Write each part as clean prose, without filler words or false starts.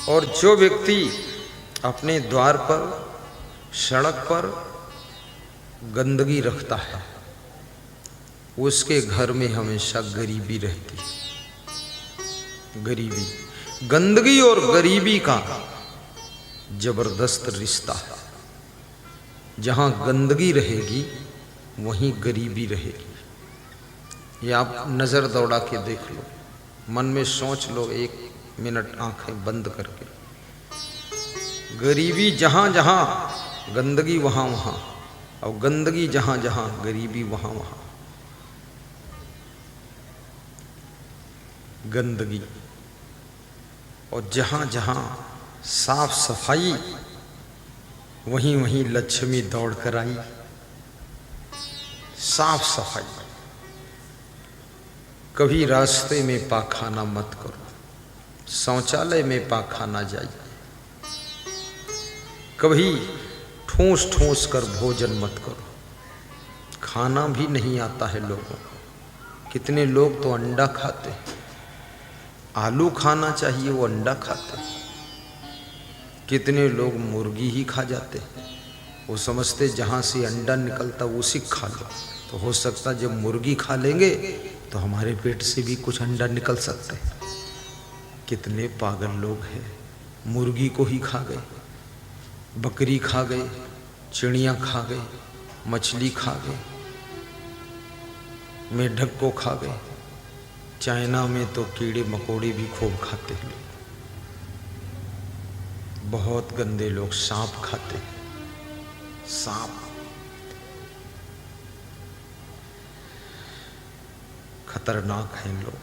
और जो व्यक्ति अपने द्वार पर, सड़क पर गंदगी रखता है, उसके घर में हमेशा गरीबी रहती है। गरीबी, गंदगी और गरीबी का जबरदस्त रिश्ता है। जहाँ गंदगी रहेगी वहीं गरीबी रहेगी। ये आप नज़र दौड़ा के देख लो, मन में सोच लो, 1 मिनट आंखें बंद करके। गरीबी जहाँ जहाँ, गंदगी वहाँ वहाँ, और गंदगी जहाँ जहाँ, गरीबी वहाँ वहाँ। गंदगी, और जहाँ जहाँ साफ सफाई, वहीं वहीं लक्ष्मी दौड़ कर आई। साफ सफाई, कभी रास्ते में पाखाना मत करो, शौचालय में पाखाना जाइए। कभी ठूस ठूस कर भोजन मत करो। खाना भी नहीं आता है लोगों को। कितने लोग तो अंडा खाते हैं, आलू खाना चाहिए वो अंडा खाते हैं। कितने लोग मुर्गी ही खा जाते हैं। वो समझते जहाँ से अंडा निकलता उसी खा लो, तो हो सकता जब मुर्गी खा लेंगे तो हमारे पेट से भी कुछ अंडा निकल सकता है। कितने पागल लोग हैं, मुर्गी को ही खा गए, बकरी खा गए, चिड़िया खा गए, मछली खा गए, मेढक को खा गए। चाइना में तो कीड़े मकोड़े भी खूब खाते हैं। बहुत गंदे लोग सांप खाते हैं। सांप, खतरनाक हैं लोग।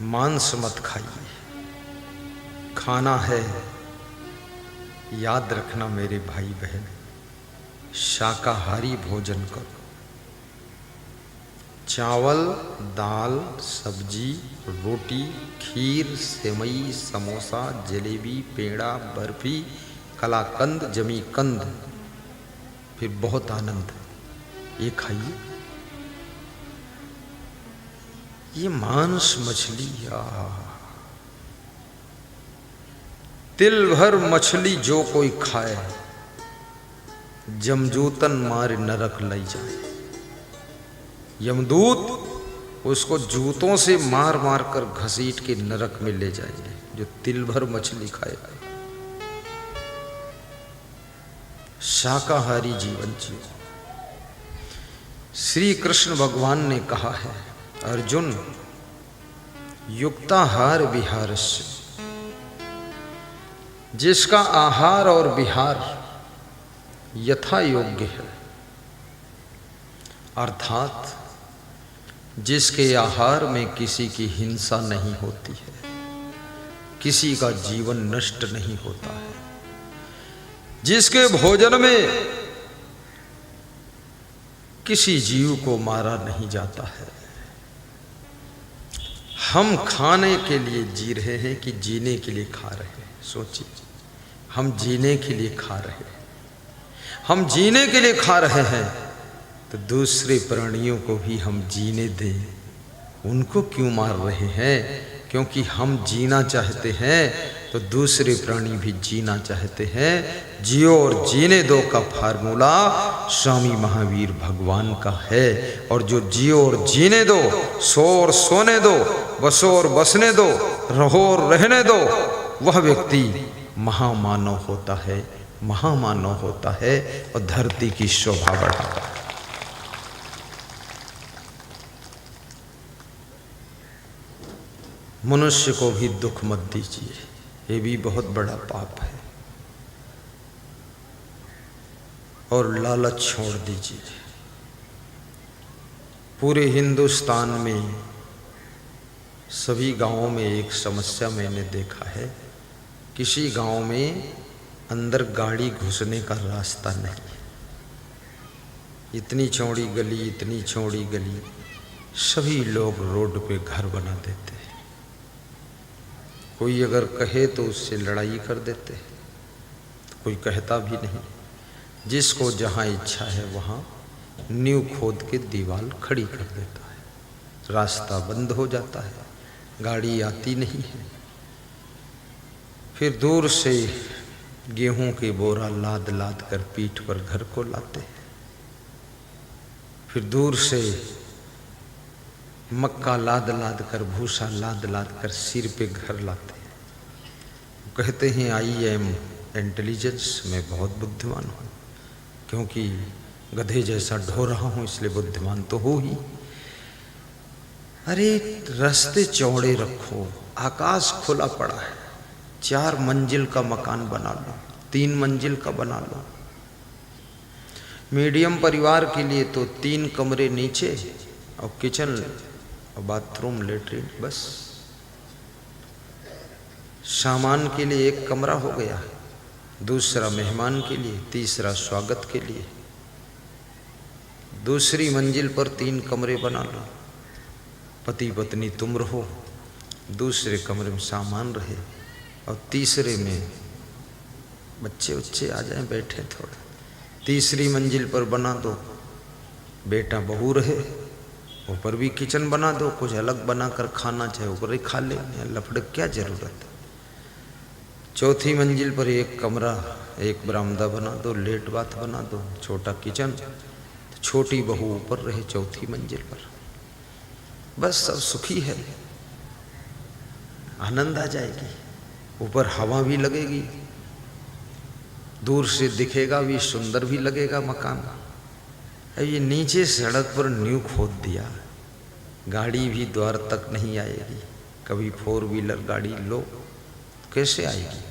मांस मत खाइए। खाना है, याद रखना मेरे भाई बहन, शाकाहारी भोजन करो। चावल, दाल, सब्जी, रोटी, खीर, सेवई, समोसा, जलेबी, पेड़ा, बर्फी, कलाकंद, जमीकंद, फिर बहुत आनंद, ये खाइए। ये मांस मछली, तिल भर मछली जो कोई खाए, जमजूतन मार नरक लई जाए। यमदूत उसको जूतों से मार मार कर घसीट के नरक में ले जाएंगे, जो तिल भर मछली खाएगा। शाकाहारी जीवन जियो। श्री कृष्ण भगवान ने कहा है, अर्जुन युक्ताहार विहारस्य, जिसका आहार और विहार यथा योग्य है, अर्थात जिसके आहार में किसी की हिंसा नहीं होती है, किसी का जीवन नष्ट नहीं होता है, जिसके भोजन में किसी जीव को मारा नहीं जाता है। हम खाने के लिए जी रहे हैं कि जीने के लिए खा रहे हैं? सोचिए, हम जीने के लिए खा रहे हैं। हम जीने के लिए खा रहे हैं तो दूसरे प्राणियों को भी हम जीने दें। उनको क्यों मार रहे हैं? क्योंकि हम जीना चाहते हैं तो दूसरे प्राणी भी जीना चाहते हैं। जियो और जीने दो का फार्मूला स्वामी महावीर भगवान का है। और जो जियो और जीने दो, सो और सोने दो, बसो और बसने दो, रहो और रहने दो, वह व्यक्ति महामानव होता है, महामानव होता है और धरती की शोभा बढ़ाता है। मनुष्य को भी दुख मत दीजिए, ये भी बहुत बड़ा पाप है। और लालच छोड़ दीजिए। पूरे हिंदुस्तान में सभी गांवों में एक समस्या मैंने देखा है, किसी गांव में अंदर गाड़ी घुसने का रास्ता नहीं। इतनी चौड़ी गली, इतनी चौड़ी गली, सभी लोग रोड पे घर बना देते हैं। कोई अगर कहे तो उससे लड़ाई कर देते हैं, तो कोई कहता भी नहीं। जिसको जहाँ इच्छा है वहाँ नींव खोद के दीवार खड़ी कर देता है, रास्ता बंद हो जाता है, गाड़ी आती नहीं है। फिर दूर से गेहूं के बोरा लाद लाद कर पीठ पर घर को लाते हैं। फिर दूर से मक्का लाद लाद कर, भूसा लाद लाद कर सिर पे घर लाते हैं। कहते हैं आई एम इंटेलिजेंस, मैं बहुत बुद्धिमान हूँ, क्योंकि गधे जैसा ढो रहा हूँ इसलिए बुद्धिमान तो हो ही। अरे रास्ते चौड़े रखो, आकाश खुला पड़ा है, 4 मंजिल का मकान बना लो, 3 मंजिल का बना लो। मीडियम परिवार के लिए तो 3 कमरे नीचे और किचन और बाथरूम लेटरिन, बस। सामान के लिए 1 कमरा हो गया, दूसरा मेहमान के लिए, तीसरा स्वागत के लिए। दूसरी मंजिल पर 3 कमरे बना लो, पति पत्नी तुम रहो, दूसरे कमरे में सामान रहे और तीसरे में बच्चे उच्चे आ जाएं, बैठे थोड़ा। तीसरी मंजिल पर बना दो बेटा बहू रहे, ऊपर भी किचन बना दो, कुछ अलग बनाकर खाना चाहे ऊपर ही खा ले, लफड़े क्या जरूरत है। चौथी मंजिल पर 1 कमरा, 1 बरामदा बना दो, लेट बाथ बना दो, छोटा किचन, छोटी बहू ऊपर रहे चौथी मंजिल पर, बस सब सुखी है, आनंद आ जाएगी। ऊपर हवा भी लगेगी, दूर से दिखेगा भी, सुंदर भी लगेगा मकान। ये नीचे सड़क पर न्यू खोद दिया, गाड़ी भी द्वार तक नहीं आएगी। कभी 4 व्हीलर गाड़ी लो कैसे आएगी।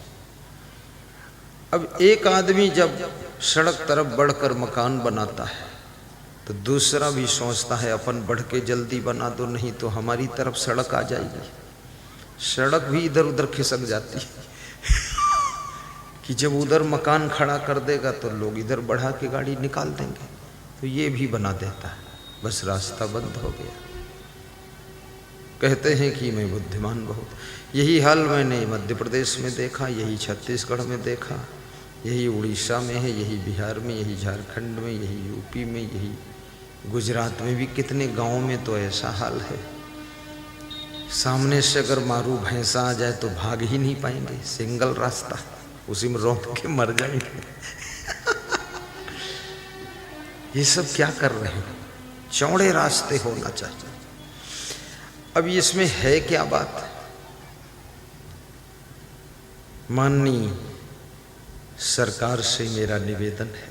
अब एक आदमी जब सड़क तरफ बढ़कर मकान बनाता है तो दूसरा भी सोचता है अपन बढ़ के जल्दी बना दो, नहीं तो हमारी तरफ सड़क आ जाएगी। सड़क भी इधर उधर खिसक जाती है कि जब उधर मकान खड़ा कर देगा तो लोग इधर बढ़ा के गाड़ी निकाल देंगे, तो ये भी बना देता है, बस रास्ता बंद हो गया। कहते हैं कि मैं बुद्धिमान बहुत। यही हाल मैंने मध्य प्रदेश में देखा, यही छत्तीसगढ़ में देखा, यही उड़ीसा में है, यही बिहार में, यही झारखंड में, यही यूपी में, यही गुजरात में भी कितने गाँव में तो ऐसा हाल है। सामने से अगर मारू भैंसा आ जाए तो भाग ही नहीं पाएंगे, सिंगल रास्ता, उसी में रोक के मर जाएंगे। ये सब क्या कर रहे हो, चौड़े रास्ते होना चाहिए। अब इसमें है क्या बात। माननीय सरकार से मेरा निवेदन है,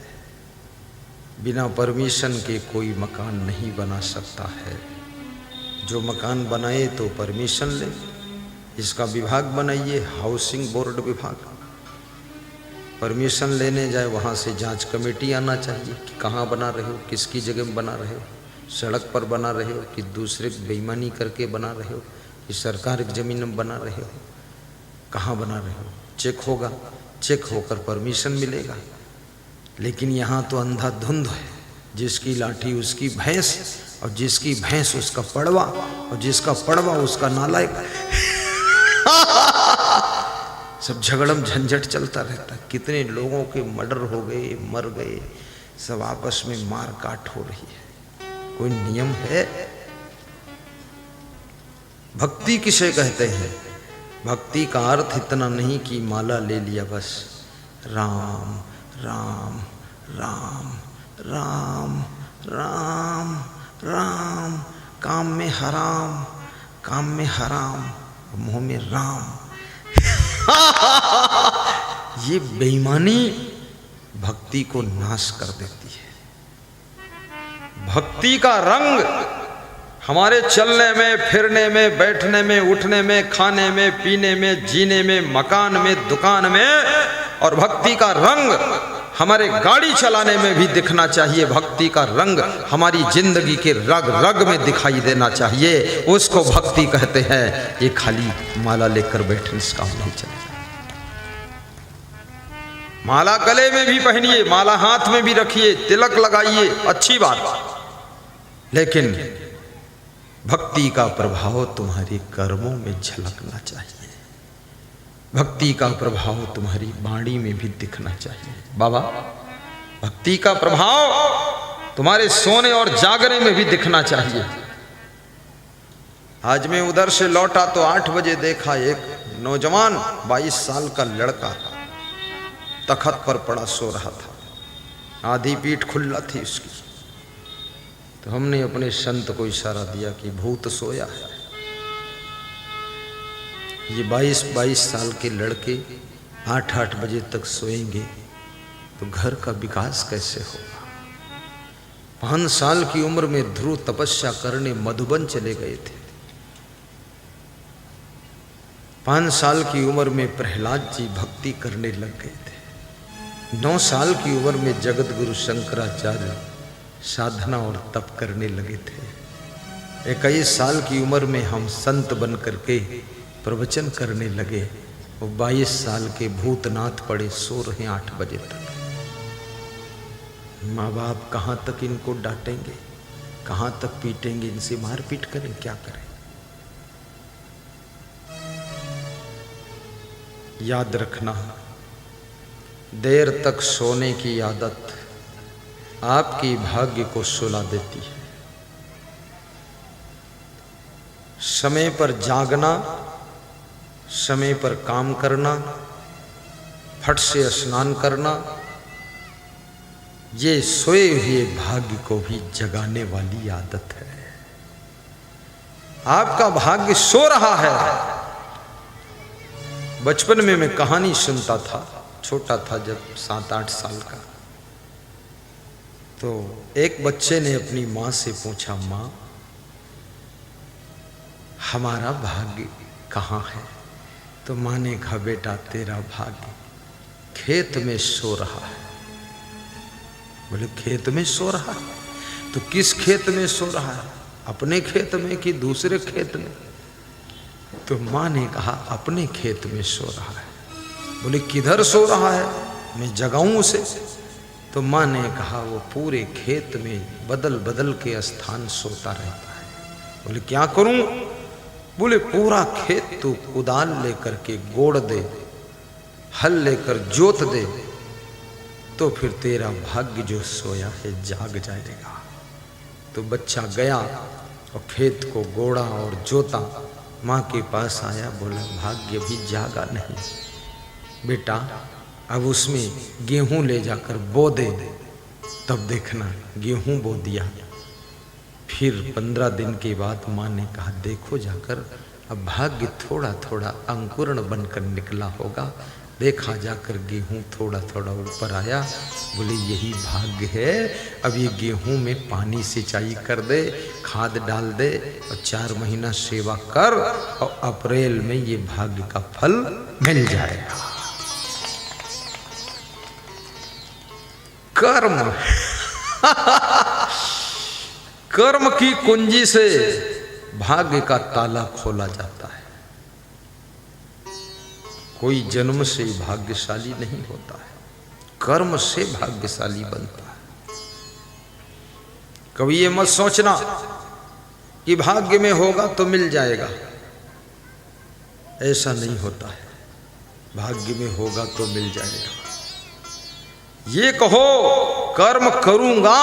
बिना परमिशन के कोई मकान नहीं बना सकता है। जो मकान बनाए तो परमिशन ले, इसका विभाग बनाइए, हाउसिंग बोर्ड विभाग। परमिशन लेने जाए वहाँ से जांच कमेटी आना चाहिए कि कहाँ बना रहे हो, किसकी जगह में बना रहे हो, सड़क पर बना रहे हो कि दूसरे बेईमानी करके बना रहे हो, कि सरकार की ज़मीन में बना रहे हो, कहाँ बना रहे हो। चेक होगा, चेक होकर परमिशन मिलेगा। लेकिन यहाँ तो अंधाधुंध है, जिसकी लाठी उसकी भैंस, और जिसकी भैंस उसका पड़वा, और जिसका पड़वा उसका नालायक। सब झगड़म झंझट चलता रहता है। कितने लोगों के मर्डर हो गए, मर गए, सब आपस में मार काट हो रही है। कोई नियम है? भक्ति किसे कहते हैं? भक्ति का अर्थ इतना नहीं कि माला ले लिया बस, राम राम राम राम राम राम, काम में हराम, काम में हराम, मुंह में राम। ये बेईमानी भक्ति को नाश कर देती है। भक्ति का रंग हमारे चलने में, फिरने में, बैठने में, उठने में, खाने में, पीने में, जीने में, मकान में, दुकान में, और भक्ति का रंग हमारे गाड़ी चलाने में भी दिखना चाहिए। भक्ति का रंग हमारी जिंदगी के रग रग में दिखाई देना चाहिए। उसको भक्ति कहते हैं। ये खाली माला लेकर बैठने से काम नहीं चलेगा। माला गले में भी पहनिए, माला हाथ में भी रखिए, तिलक लगाइए, अच्छी बात, लेकिन भक्ति का प्रभाव तुम्हारे कर्मों में झलकना चाहिए। भक्ति का प्रभाव तुम्हारी वाणी में भी दिखना चाहिए। बाबा, भक्ति का प्रभाव तुम्हारे सोने और जागने में भी दिखना चाहिए। आज मैं उधर से लौटा तो 8 बजे देखा एक नौजवान 22 साल का लड़का तखत पर पड़ा सो रहा था, आधी पीठ खुल्ला थी उसकी। तो हमने अपने संत को इशारा दिया कि भूत सोया है। ये 22 साल के लड़के 8 बजे तक सोएंगे तो घर का विकास कैसे होगा। 5 साल की उम्र में ध्रुव तपस्या करने मधुबन चले गए थे। 5 साल की उम्र में प्रहलाद जी भक्ति करने लग गए थे। 9 साल की उम्र में जगत गुरु शंकराचार्य साधना और तप करने लगे थे। 21 साल की उम्र में हम संत बन करके प्रवचन करने लगे। वो 22 साल के भूतनाथ पड़े सो रहे 8 बजे तक। माँ बाप कहाँ तक इनको डांटेंगे, कहाँ तक पीटेंगे, इनसे मारपीट करें, क्या करें। याद रखना, देर तक सोने की आदत आपकी भाग्य को सुला देती है। समय पर जागना, समय पर काम करना, फट से स्नान करना, ये सोए हुए भाग्य को भी जगाने वाली आदत है। आपका भाग्य सो रहा है। बचपन में मैं कहानी सुनता था, छोटा था जब 7-8 साल का। तो एक बच्चे ने अपनी माँ से पूछा, माँ हमारा भाग्य कहाँ है। तो माँ ने कहा, बेटा तेरा भाग्य खेत में सो रहा है। बोले खेत में सो रहा है? तो किस खेत में सो रहा है, अपने खेत में कि दूसरे खेत में? तो माँ ने कहा अपने खेत में सो रहा है। बोले किधर सो रहा है, मैं जगाऊं उसे? तो माँ ने कहा वो पूरे खेत में बदल बदल के स्थान सोता रहता है। बोले क्या करूं? बोले पूरा खेत तू कुदाल लेकर के गोड़ दे, हल लेकर जोत दे, तो फिर तेरा भाग्य जो सोया है जाग जाएगा। तो बच्चा गया और खेत को गोड़ा और जोता, माँ के पास आया, बोला भाग्य भी जागा नहीं बेटा, अब उसमें गेहूं ले जाकर बो दे, तब देखना। गेहूं बो दिया। फिर 15 दिन के बाद माँ ने कहा देखो जाकर, अब भाग्य थोड़ा थोड़ा अंकुरण बनकर निकला होगा। देखा जाकर गेहूं थोड़ा थोड़ा ऊपर आया। बोले यही भाग्य है, अब ये गेहूं में पानी सिंचाई कर दे, खाद डाल दे और 4 महीना सेवा कर, और अप्रैल में ये भाग्य का फल मिल जाएगा। कर्म कर्म की कुंजी से भाग्य का ताला खोला जाता है। कोई जन्म से भाग्यशाली नहीं होता है, कर्म से भाग्यशाली बनता है। कभी ये मत सोचना कि भाग्य में होगा तो मिल जाएगा, ऐसा नहीं होता है। भाग्य में होगा तो मिल जाएगा। ये कहो कर्म करूंगा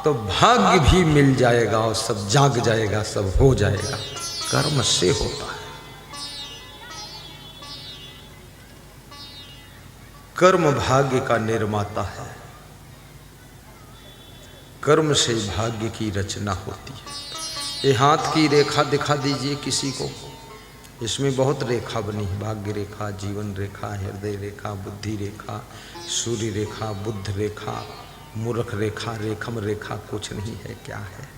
तो भाग्य भी मिल जाएगा और सब जाग जाएगा, सब हो जाएगा। कर्म से होता है। कर्म भाग्य का निर्माता है। कर्म से भाग्य की रचना होती है। ये हाथ की रेखा दिखा दीजिए किसी को, इसमें बहुत रेखा बनी, भाग्य रेखा, जीवन रेखा, हृदय रेखा, बुद्धि रेखा, सूर्य रेखा, बुध रेखा, मूर्ख रेखा, रेखम रेखा, कुछ नहीं है, क्या है?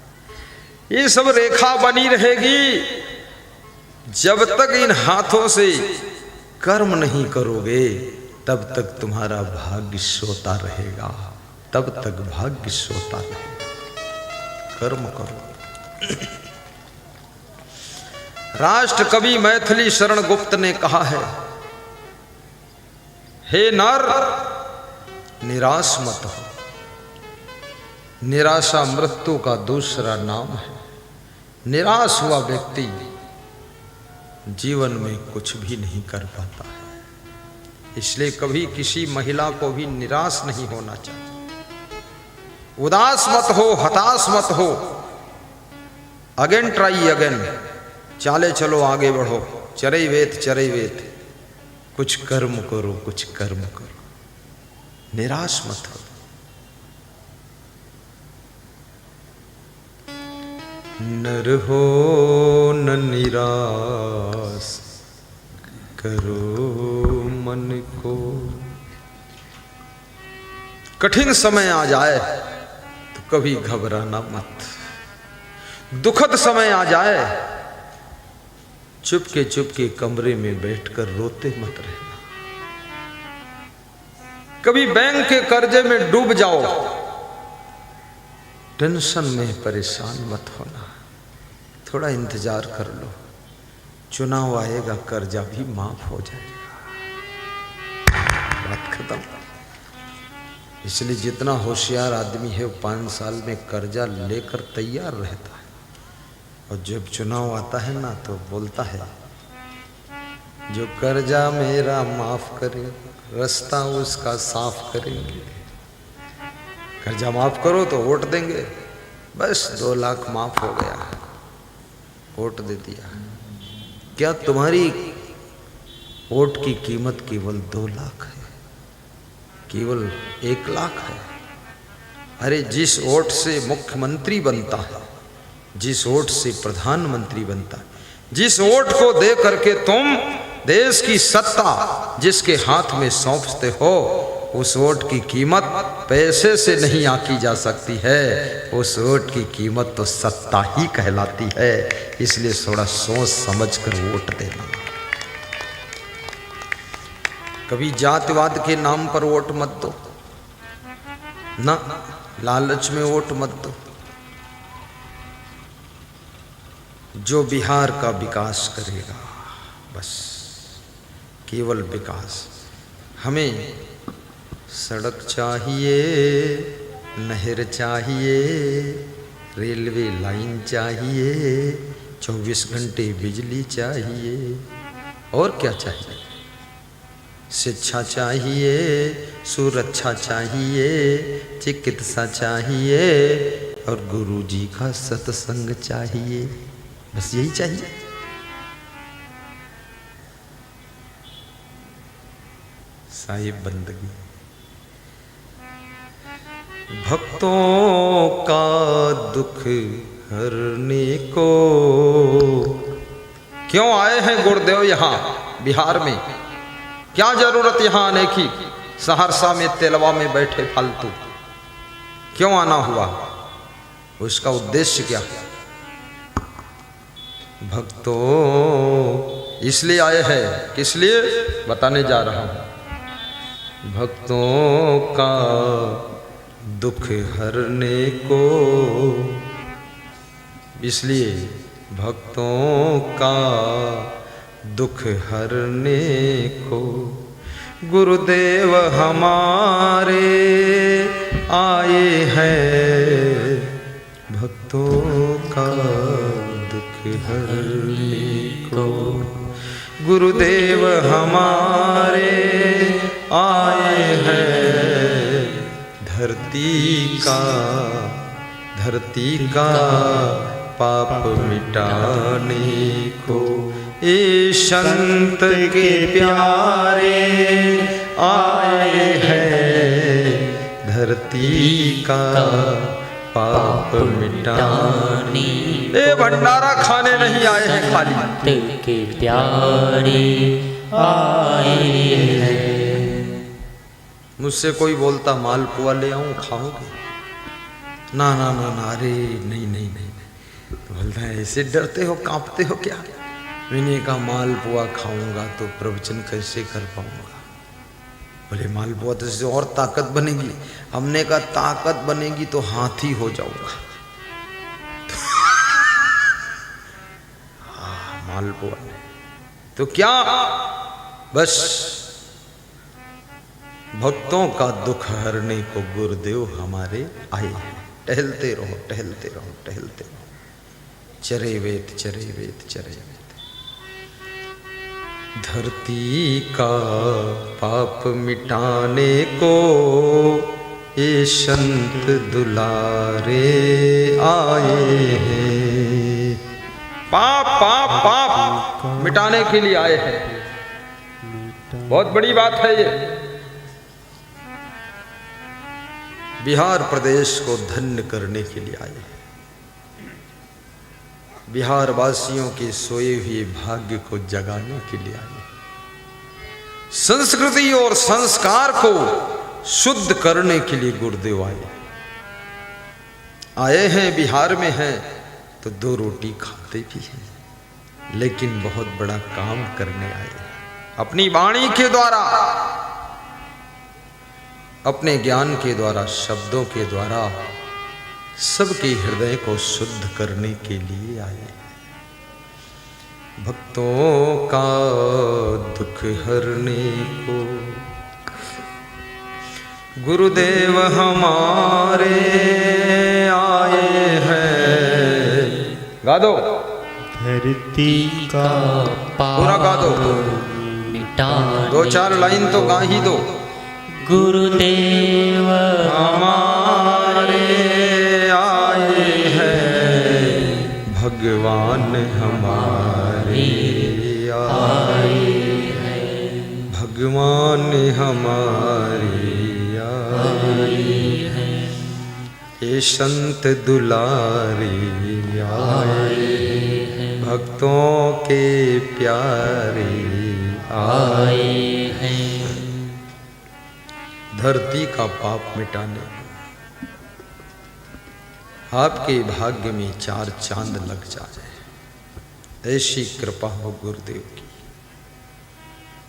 ये सब रेखा बनी रहेगी। जब तक इन हाथों से कर्म नहीं करोगे तब तक तुम्हारा भाग्य सोता रहेगा, तब तक भाग्य सोता रहेगा। कर्म करो। राष्ट्र कवि मैथिली शरण गुप्त ने कहा है, हे नर निराश मत हो। निराशा मृत्यु का दूसरा नाम है। निराश हुआ व्यक्ति जीवन में कुछ भी नहीं कर पाता है। इसलिए कभी किसी महिला को भी निराश नहीं होना चाहिए। उदास मत हो, हताश मत हो। अगेन ट्राई अगेन, चाले चलो, आगे बढ़ो, चरैवेत, कुछ कर्म करो, कुछ कर्म करो, निराश मत हो। नर हो न निराश करो मन को। कठिन समय आ जाए तो कभी घबराना मत। दुखद समय आ जाए चुपके कमरे में बैठकर रोते मत रहना। कभी बैंक के कर्जे में डूब जाओ, टेंशन में परेशान मत होना। थोड़ा इंतजार कर लो, चुनाव आएगा, कर्जा भी माफ हो जाएगा। बात खत्म। इसलिए जितना होशियार आदमी है वो 5 साल में कर्जा लेकर तैयार रहता है, और जब चुनाव आता है ना तो बोलता है जो कर्जा मेरा माफ करे, रास्ता उसका साफ करेंगे। कर्जा माफ करो तो वोट देंगे, बस 2 लाख माफ हो गया, वोट दे दिया। क्या तुम्हारी वोट की कीमत केवल 2 लाख है? केवल 1 लाख है? अरे जिस वोट से मुख्यमंत्री बनता है, जिस वोट से प्रधानमंत्री बनता है, जिस वोट को दे करके तुम देश की सत्ता जिसके हाथ में सौंपते हो, उस वोट की कीमत पैसे से नहीं आंकी जा सकती है। उस वोट की कीमत तो सत्ता ही कहलाती है। इसलिए थोड़ा सोच समझ कर वोट देना। कभी जातिवाद के नाम पर वोट मत दो ना, लालच में वोट मत दो। जो बिहार का विकास करेगा, बस केवल विकास। हमें सड़क चाहिए, नहर चाहिए, रेलवे लाइन चाहिए, 24 घंटे बिजली चाहिए, और क्या चाहिए? शिक्षा चाहिए, सुरक्षा चाहिए, चिकित्सा चाहिए, और गुरु जी का सत्संग चाहिए। बस यही चाहिए। साहिब बंदगी। भक्तों का दुख हरने को क्यों आए हैं गुरुदेव यहाँ बिहार में? क्या जरूरत यहाँ आने की? सहरसा में तेलवा में बैठे फालतू क्यों आना हुआ? उसका उद्देश्य क्या है? भक्तों इसलिए आए हैं। किस लिए बताने जा रहा हूं। भक्तों का दुख हरने को, इसलिए भक्तों का दुख हरने को गुरुदेव हमारे आए हैं। भक्तों का दुख हरने को गुरुदेव हमारे आए हैं। धरती का पाप मिटाने को ये संत के प्यारे आए हैं। धरती का पाप मिटाने, ये भंडारा खाने नहीं आए हैं, खाली संत के प्यारे आए हैं। मुझसे कोई बोलता मालपुआ ले आऊं, खाओगे? ना ना ना ना, अरे नहीं नहीं नहीं, बोलता है ऐसे डरते हो, कांपते हो क्या? मैंने कहा मालपुआ खाऊंगा तो प्रवचन कैसे कर पाऊंगा। बोले मालपुआ तो इससे और ताकत बनेगी। हमने कहा ताकत बनेगी तो हाथी हो जाऊंगा। मालपुआ तो क्या, बस भक्तों का दुख हरने को गुरुदेव हमारे आए। टहलते रहो, टहलते रहो, टहलते रहो। चरे वेत, चरे वेत, चरे वेत। धरती का पाप मिटाने को ये संत दुलारे आए हैं। पाप पाप पाप मिटाने के लिए आए हैं। बहुत बड़ी बात है ये। बिहार प्रदेश को धन्य करने के लिए आए हैं। बिहार वासियों के सोए हुए भाग्य को जगाने के लिए आए। संस्कृति और संस्कार को शुद्ध करने के लिए गुरुदेव आए हैं। बिहार में हैं तो 2 रोटी खाते भी हैं, लेकिन बहुत बड़ा काम करने आए हैं। अपनी वाणी के द्वारा, अपने ज्ञान के द्वारा, शब्दों के द्वारा सबके हृदय को शुद्ध करने के लिए आए हैं। भक्तों का दुख हरने को गुरुदेव हमारे आए हैं। गा दो। धरती का पूरा गा दो। मिटाने 2-4 लाइन तो गा ही दो। गुरुदेव हमारे आए हैं, भगवान हमारे आए हैं, भगवान हमारे आए हैं, ये संत दुलारे आए हैं, भक्तों के प्यारे आए हैं। धरती का पाप मिटाने आपके भाग्य में 4 चांद लग जाए, ऐसी कृपा हो गुरुदेव की।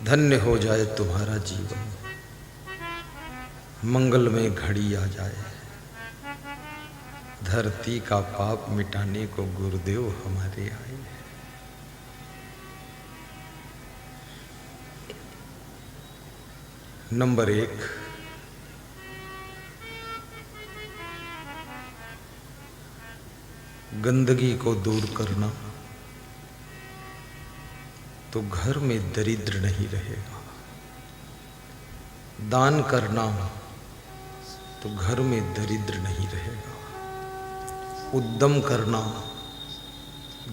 धन्य हो जाए तुम्हारा जीवन, मंगलमय घड़ी आ जाए। धरती का पाप मिटाने को गुरुदेव हमारे आए। नंबर 1, गंदगी को दूर करना तो घर में दरिद्र नहीं रहेगा। दान करना तो घर में दरिद्र नहीं रहेगा। उद्यम करना,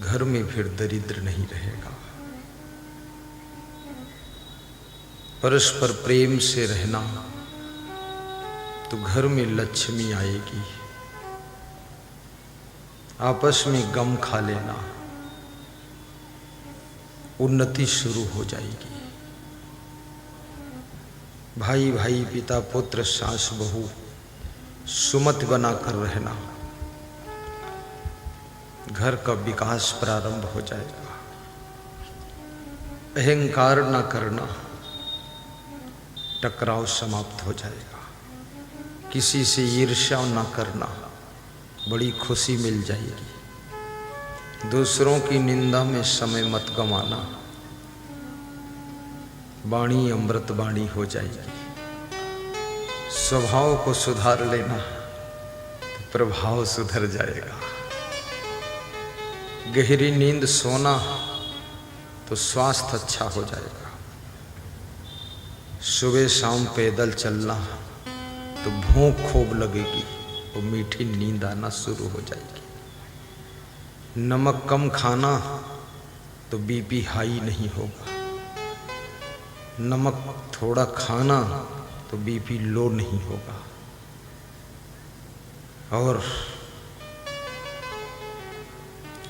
घर में फिर दरिद्र नहीं रहेगा। परस्पर प्रेम से रहना तो घर में लक्ष्मी आएगी। आपस में गम खा लेना, उन्नति शुरू हो जाएगी। भाई भाई, पिता पुत्र, सास बहू सुमत बनाकर रहना, घर का विकास प्रारंभ हो जाएगा। अहंकार न करना, टकराव समाप्त हो जाएगा। किसी से ईर्ष्या न करना, बड़ी खुशी मिल जाएगी। दूसरों की निंदा में समय मत गंवाना, वाणी अमृत वाणी हो जाएगी। स्वभाव को सुधार लेना तो प्रभाव सुधर जाएगा। गहरी नींद सोना तो स्वास्थ्य अच्छा हो जाएगा। सुबह शाम पैदल चलना तो भूख खूब लगेगी, तो मीठी नींद आना शुरू हो जाएगी। नमक कम खाना तो बीपी हाई नहीं होगा। नमक थोड़ा खाना तो बीपी लो नहीं होगा। और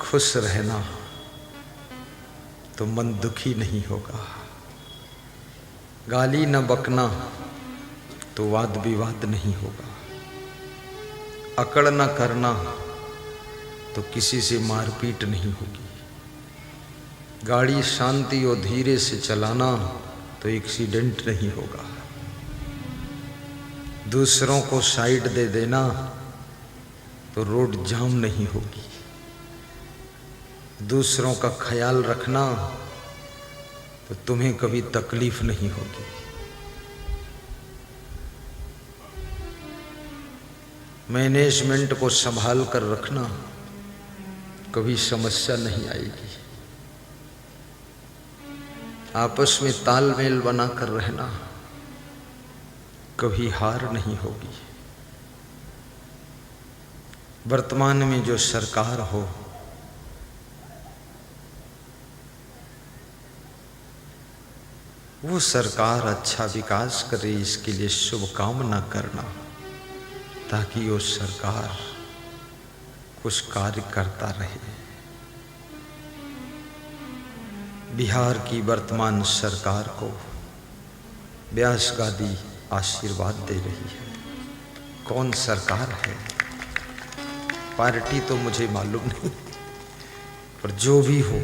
खुश रहना तो मन दुखी नहीं होगा। गाली न बकना तो वाद विवाद नहीं होगा। अकड़ न करना तो किसी से मारपीट नहीं होगी। गाड़ी शांति और धीरे से चलाना तो एक्सीडेंट नहीं होगा। दूसरों को साइड दे देना तो रोड जाम नहीं होगी। दूसरों का ख्याल रखना तो तुम्हें कभी तकलीफ नहीं होगी। मैनेजमेंट को संभाल कर रखना, कभी समस्या नहीं आएगी। आपस में तालमेल बनाकर रहना, कभी हार नहीं होगी। वर्तमान में जो सरकार हो, वो सरकार अच्छा विकास करे, इसके लिए शुभकामना करना, ताकि वो सरकार कुछ कार्य करता रहे। बिहार की वर्तमान सरकार को व्यास गादी आशीर्वाद दे रही है। कौन सरकार है, पार्टी तो मुझे मालूम नहीं, पर जो भी हो,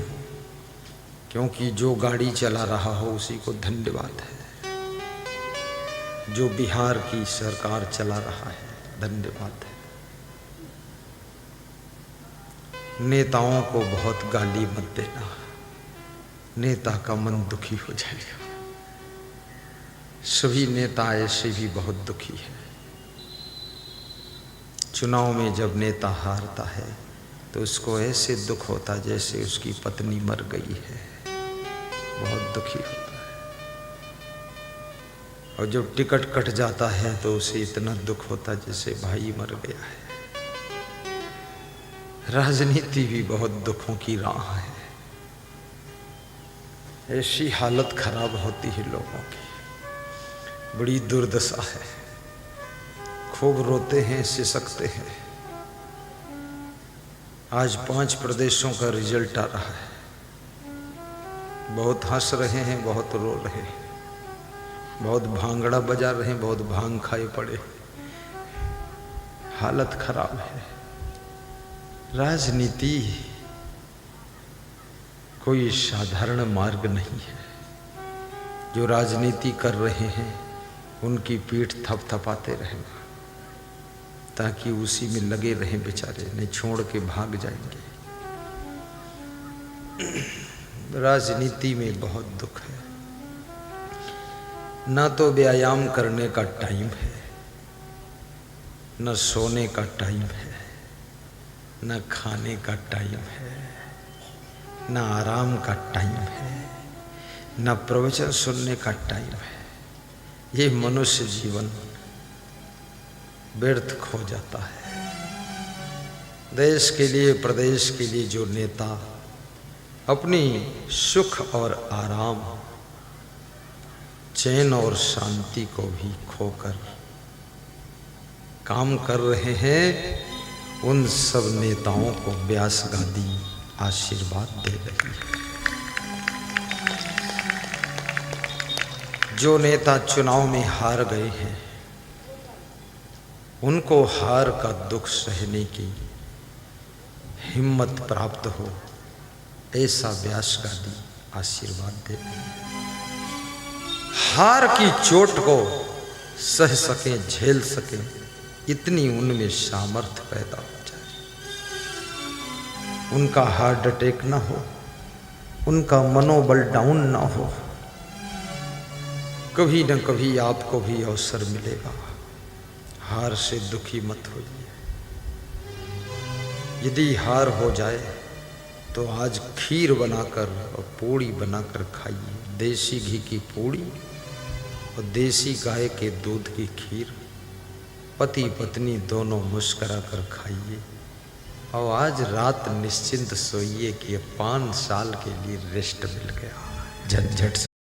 क्योंकि जो गाड़ी चला रहा हो उसी को धन्यवाद है। जो बिहार की सरकार चला रहा है, धन्यवाद है। नेताओं को बहुत गाली मत देना, नेता का मन दुखी हो जाएगा। सभी नेता ऐसे भी बहुत दुखी है। चुनाव में जब नेता हारता है तो उसको ऐसे दुख होता जैसे उसकी पत्नी मर गई है, बहुत दुखी होता है। और जब टिकट कट जाता है तो उसे इतना दुख होता जैसे भाई मर गया है। राजनीति भी बहुत दुखों की राह है। ऐसी हालत खराब होती है लोगों की, बड़ी दुर्दशा है। खूब रोते हैं, सिसकते हैं। आज 5 प्रदेशों का रिजल्ट आ रहा है। बहुत हंस रहे हैं, बहुत रो रहे हैं, बहुत भांगड़ा बजा रहे हैं, बहुत भांग खाए पड़े। हालत खराब है। राजनीति कोई साधारण मार्ग नहीं है। जो राजनीति कर रहे हैं उनकी पीठ थपथपाते रहेगा, ताकि उसी में लगे रहें बेचारे, नहीं छोड़ के भाग जाएंगे। राजनीति में बहुत दुख है। ना तो व्यायाम करने का टाइम है, न सोने का टाइम है, न खाने का टाइम है, न आराम का टाइम है, न प्रवचन सुनने का टाइम है। ये मनुष्य जीवन व्यर्थ खो जाता है। देश के लिए, प्रदेश के लिए जो नेता अपनी सुख और आराम, चैन और शांति को भी खोकर काम कर रहे हैं, उन सब नेताओं को व्यास गादी आशीर्वाद दे रही है। जो नेता चुनाव में हार गए हैं, उनको हार का दुख सहने की हिम्मत प्राप्त हो, ऐसा व्यास गादी आशीर्वाद दे रही है। हार की चोट को सह सकें, झेल सकें, इतनी उनमें सामर्थ्य पैदा हो जाए। उनका हार्ट अटैक ना हो, उनका मनोबल डाउन ना हो। कभी न कभी आपको भी अवसर मिलेगा। हार से दुखी मत होइए। यदि हार हो जाए तो आज खीर बनाकर और पूड़ी बनाकर खाइए। देसी घी की पूड़ी और देसी गाय के दूध की खीर, पति पत्नी दोनों मुस्कुरा कर खाइए। और आज रात निश्चिंत सोइए कि 5 साल के लिए रेस्ट मिल गया। झंझट से